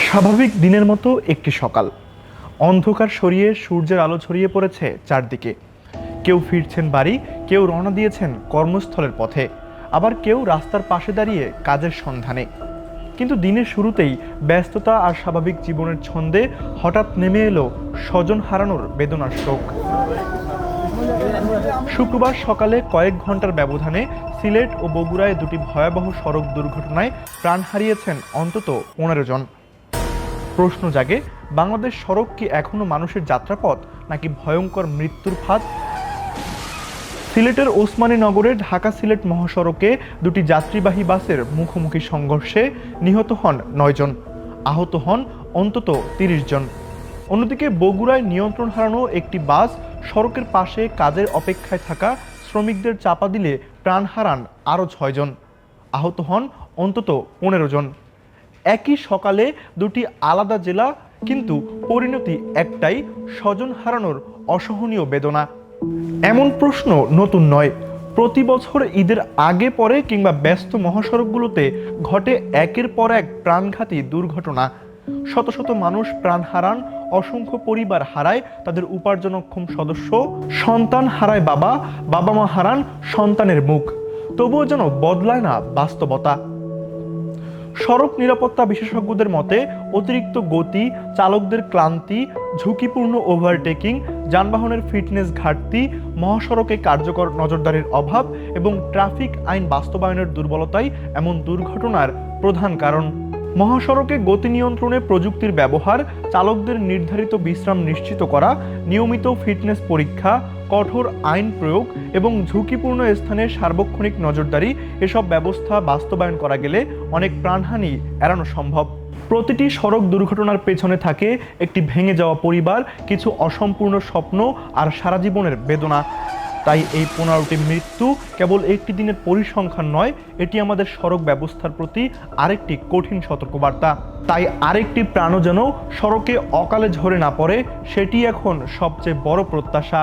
স্বাভাবিক দিনের মতো একটি সকাল। অন্ধকার সরিয়ে সূর্যের আলো ছড়িয়ে পড়েছে চারদিকে। কেউ ফিরছেন বাড়ি, কেউ রওনা দিয়েছেন কর্মস্থলের পথে, আবার কেউ রাস্তার পাশে দাঁড়িয়ে কাজের সন্ধানে। কিন্তু দিনের শুরুতেই ব্যস্ততা আর স্বাভাবিক জীবনের ছন্দে হঠাৎ নেমে এলো স্বজন হারানোর বেদনার শোক। শুক্রবার সকালে কয়েক ঘন্টার ব্যবধানে সিলেট ও বগুড়ায় দুটি ভয়াবহ সড়ক দুর্ঘটনায় প্রাণ হারিয়েছেন অন্তত 15 জন। প্রশ্ন জাগে, বাংলাদেশ সড়ক কি এখনো মানুষের যাত্রাপথ, নাকি ভয়ঙ্কর মৃত্যুর ফাঁদ? সিলেটের ওসমানী নগরে ঢাকা সিলেট মহাসড়কে দুটি যাত্রীবাহী বাসের মুখোমুখি সংঘর্ষে নিহত হন 9 জন, আহত হন অন্তত 30 জন। অন্যদিকে বগুড়ায় নিয়ন্ত্রণ হারানো একটি বাস সড়কের পাশে কাজের অপেক্ষায় থাকা শ্রমিকদের চাপা দিলে প্রাণ হারান আরও 6 জন, আহত হন অন্তত 15 জন। একই সকালে দুটি আলাদা জেলা, কিন্তু পরিণতি একটাই, স্বজন হারানোর অসহনীয় বেদনা। এমন প্রশ্ন নতুন নয়। প্রতি বছর ঈদের আগে পরে কিংবা ব্যস্ত মহাসড়কগুলোতে ঘটে একের পর এক প্রাণঘাতী দুর্ঘটনা। শত শত মানুষ প্রাণ হারান, অসংখ্য পরিবার হারায় তাদের উপার্জনক্ষম সদস্য, সন্তান হারায় বাবা, বাবা মা হারান সন্তানের মুখ। তবুও যেন বদলায় না বাস্তবতা। সড়ক নিরাপত্তা বিশেষজ্ঞদের মতে অতিরিক্ত গতি, চালকদের ক্লান্তি, ঝুঁকিপূর্ণ ওভারটেকিং, যানবাহনের ফিটনেস ঘাটতি, মহাসড়কে কার্যকর নজরদারির অভাব এবং ট্রাফিক আইন বাস্তবায়নের দুর্বলতাই এমন দুর্ঘটনার প্রধান কারণ। মহাসড়কে গতি নিয়ন্ত্রণে প্রযুক্তির ব্যবহার, চালকদের নির্ধারিত বিশ্রাম নিশ্চিত করা, নিয়মিত ফিটনেস পরীক্ষা, কঠোর আইন প্রয়োগ এবং ঝুঁকিপূর্ণ স্থানে সার্বক্ষণিক নজরদারি, এসব ব্যবস্থা বাস্তবায়ন করা গেলে অনেক প্রাণহানি এড়ানো সম্ভব। প্রতিটি সড়ক দুর্ঘটনার পেছনে থাকে একটি ভেঙে যাওয়া পরিবার, কিছু অসম্পূর্ণ স্বপ্ন আর সারা জীবনের বেদনা। তাই এই 15টি মৃত্যু কেবল একটি দিনের পরিসংখ্যান নয়, এটি আমাদের সড়ক ব্যবস্থার প্রতি আরেকটি কঠিন সতর্কবার্তা। তাই আরেকটি প্রাণও যেন সড়কে অকালে ঝরে না পড়ে, সেটি এখন সবচেয়ে বড় প্রত্যাশা।